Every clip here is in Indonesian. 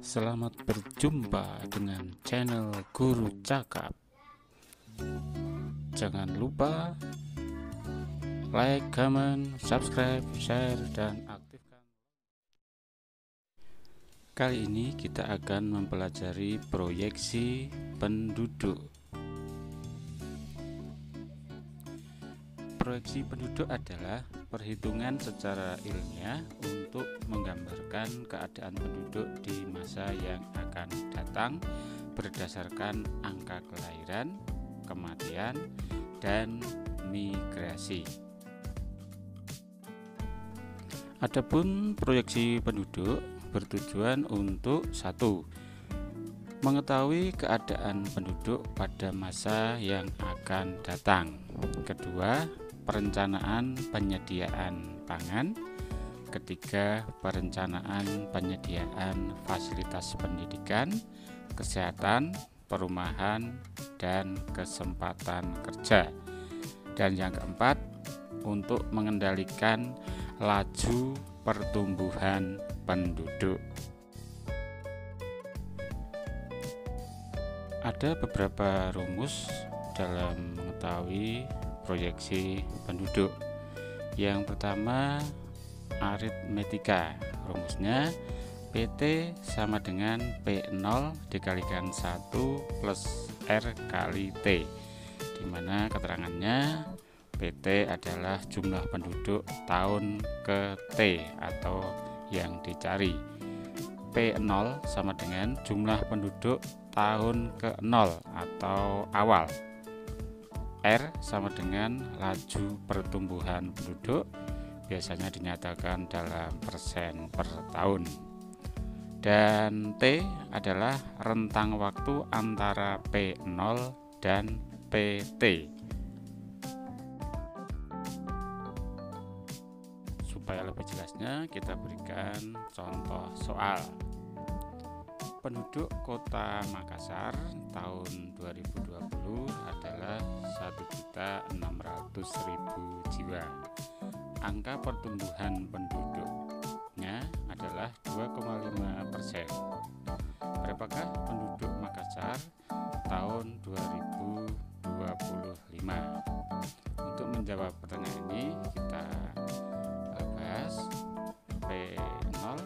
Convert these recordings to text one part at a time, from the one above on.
Selamat berjumpa dengan channel Guru Cakap. Jangan lupa like, comment, subscribe, share, dan aktifkan. Kali ini kita akan mempelajari proyeksi penduduk. Proyeksi penduduk adalah perhitungan secara ilmiah untuk menggambarkan keadaan penduduk di masa yang akan datang berdasarkan angka kelahiran, kematian, dan migrasi. Adapun proyeksi penduduk bertujuan untuk 1. Mengetahui keadaan penduduk pada masa yang akan datang. Kedua, perencanaan penyediaan pangan. Ketiga, perencanaan penyediaan fasilitas pendidikan, kesehatan, perumahan, dan kesempatan kerja. Dan yang keempat, untuk mengendalikan laju pertumbuhan penduduk. Ada beberapa rumus dalam mengetahui proyeksi penduduk. Yang pertama, aritmetika. Rumusnya PT sama dengan P0 dikalikan 1 plus R kali T, dimana keterangannya PT adalah jumlah penduduk tahun ke T atau yang dicari. P0 sama dengan jumlah penduduk tahun ke 0 atau awal. R sama dengan laju pertumbuhan penduduk, biasanya dinyatakan dalam persen per tahun. Dan T adalah rentang waktu antara P0 dan PT. Supaya lebih jelasnya, kita berikan contoh soal. Penduduk Kota Makassar tahun 2020 adalah 1.600.000 jiwa. Angka pertumbuhan penduduknya adalah 2,5%. Berapakah penduduk Makassar tahun 2025? Untuk menjawab pertanyaan ini, kita bahas. P0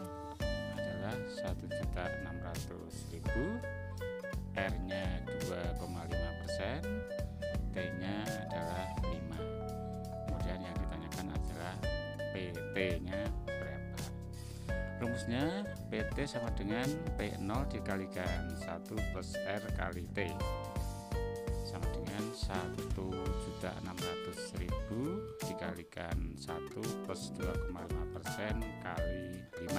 adalah 1.600.000, R-nya 2,5%, T-nya adalah 5. Kemudian yang ditanyakan adalah PT-nya berapa. Rumusnya PT sama dengan P0 dikalikan 1 plus R kali T, sama dengan 1.600.000 dikalikan 1 plus 2,5% kali 5,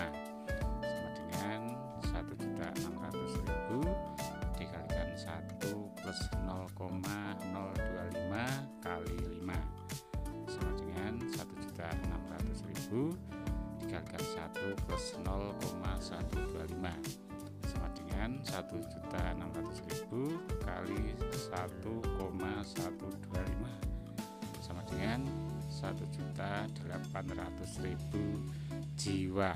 sama dengan 1.600.000 dikalikan 1 plus 0,025 kali 5, sama dengan 1.600.000 dikalikan 1 plus 0,125, sama dengan 1.600.000 kali 1,125, sama dengan 1.800.000 jiwa.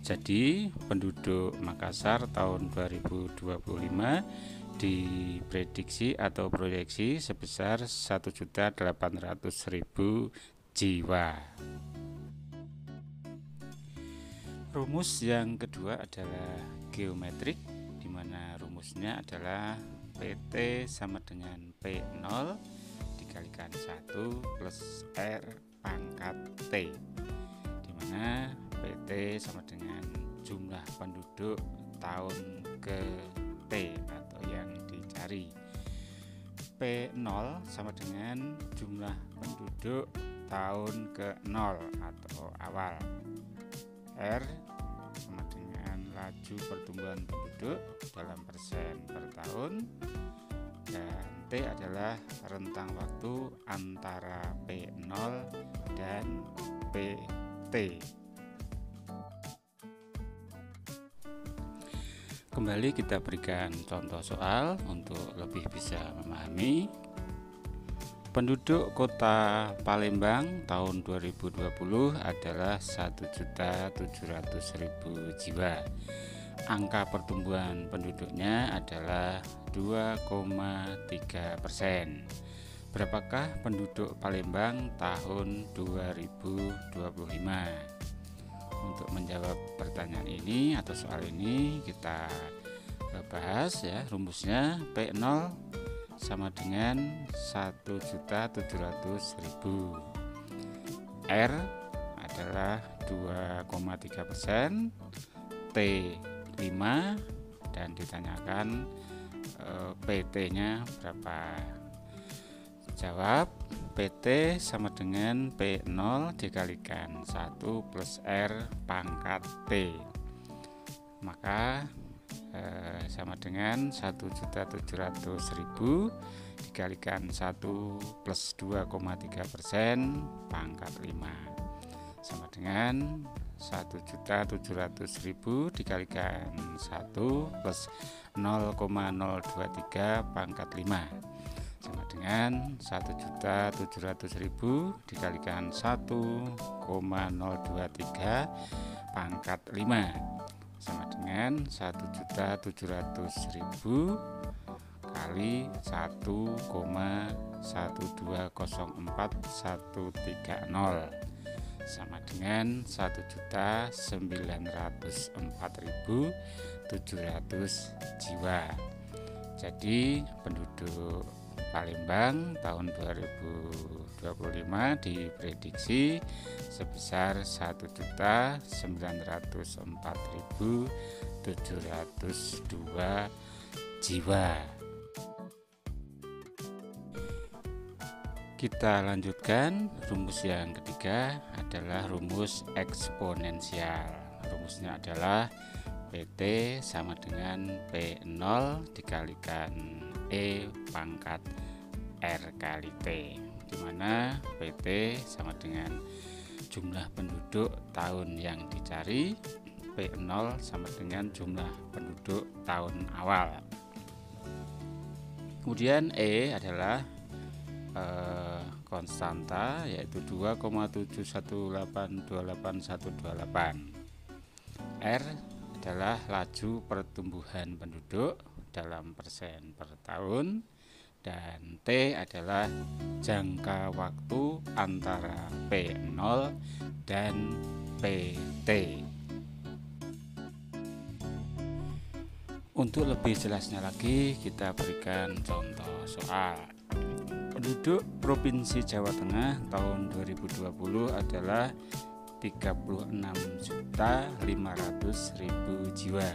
Jadi penduduk Makassar tahun 2025 diprediksi atau proyeksi sebesar 1.800.000 jiwa. Rumus yang kedua adalah geometrik, di mana rumusnya adalah PT sama dengan P0 dikalikan 1 plus R pangkat T, di mana PT sama dengan jumlah penduduk tahun ke T atau yang dicari. P0 sama dengan jumlah penduduk tahun ke 0 atau awal. R sama dengan laju pertumbuhan penduduk dalam persen per tahun, dan T adalah rentang waktu antara P0 dan PT. Kembali kita berikan contoh soal untuk lebih bisa memahami. Penduduk Kota Palembang tahun 2020 adalah 1.700.000 jiwa. Angka pertumbuhan penduduknya adalah 2,3%. Berapakah penduduk Palembang tahun 2025? Untuk menjawab pertanyaan ini atau soal ini kita bahas ya, rumusnya P0 sama dengan 1.700.000. R adalah 2,3%, T 5, dan ditanyakan PT-nya berapa. Jawab, PT sama dengan P0 dikalikan 1 plus R pangkat T. Maka sama dengan 1.700.000 dikalikan 1 plus 2,3% pangkat 5 sama dengan 1.700.000 dikalikan 1 plus 0,023 pangkat 5 sama dengan 1.700.000 dikalikan 1,023 pangkat 5 sama dengan 1.700.000 kali 1,1204130 sama dengan 1.904.700 jiwa. Jadi penduduk Palembang tahun 2025 diprediksi sebesar 1.904.702 jiwa. Kita lanjutkan. Rumus yang ketiga adalah rumus eksponensial. Rumusnya adalah PT sama dengan P0 dikalikan E pangkat R kali T, di mana PT sama dengan jumlah penduduk tahun yang dicari, P0 sama dengan jumlah penduduk tahun awal. Kemudian E adalah konstanta, yaitu 2,71828.128. R adalah laju pertumbuhan penduduk dalam persen per tahun, dan T adalah jangka waktu antara P0 dan PT. Untuk lebih jelasnya lagi, kita berikan contoh soal. Penduduk Provinsi Jawa Tengah tahun 2020 adalah 36.500.000 jiwa.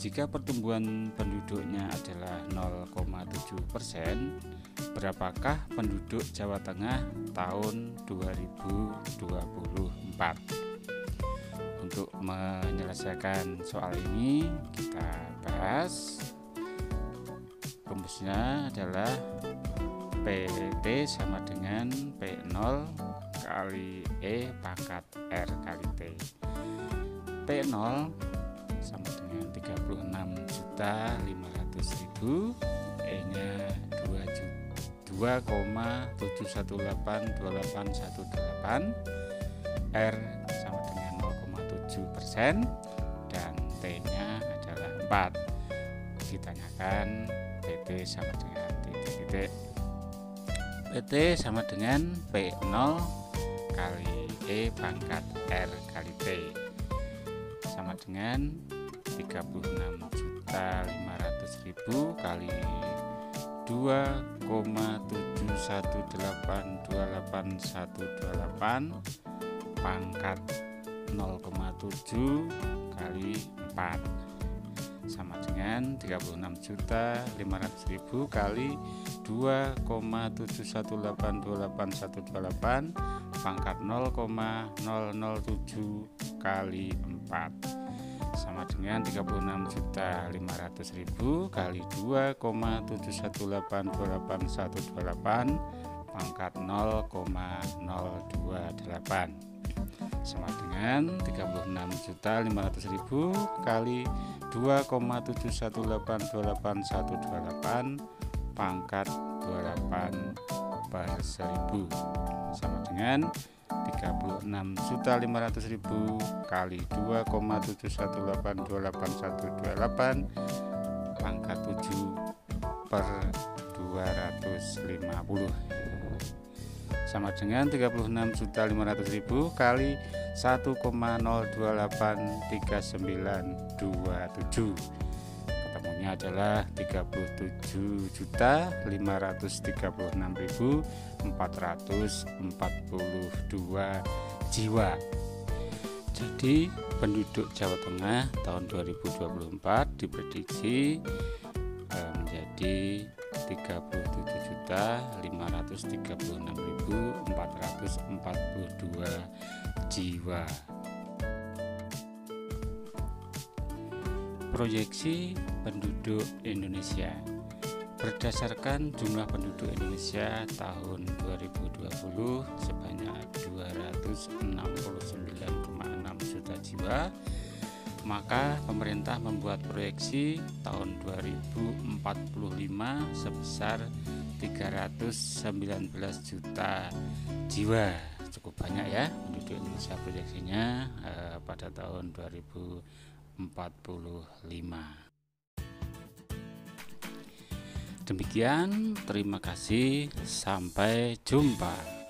Jika pertumbuhan penduduknya adalah 0,7%, berapakah penduduk Jawa Tengah tahun 2024? Untuk menyelesaikan soal ini kita bahas. Rumusnya adalah PT sama dengan P0 kali E pangkat R kali T. P0 sama dengan 36.500.000, E-nya 2,7182818, R sama dengan 0,7%, dan T-nya adalah 4. Ditanyakan PT sama dengan titik-titik. PT sama dengan P0 kali E pangkat R kali T sama dengan 36.500.000 kali 2,7182818 pangkat 0,7 kali 4 sama dengan 36.500.000 kali 2,7182818 pangkat 0,007 kali 4 sama dengan 36.500.000 kali 2,7182818 pangkat 0,028 sama dengan 36.500.000 kali 2,7182818 pangkat 28 per 1000 sama dengan 36.500.000 kali 2,71828.128 pangkat 7 per 250 sama dengan 36.500.000 kali 1,0283927. Ketemunya adalah 37.536.442 jiwa. Jadi penduduk Jawa Tengah tahun 2024 diprediksi menjadi 37.536.442 jiwa. Proyeksi penduduk Indonesia berdasarkan jumlah penduduk Indonesia tahun 2020 sebanyak 269,6 juta jiwa, maka pemerintah membuat proyeksi tahun 2045 sebesar 319 juta jiwa. Cukup banyak ya penduduk Indonesia proyeksinya pada tahun 2045. Demikian, terima kasih, sampai jumpa.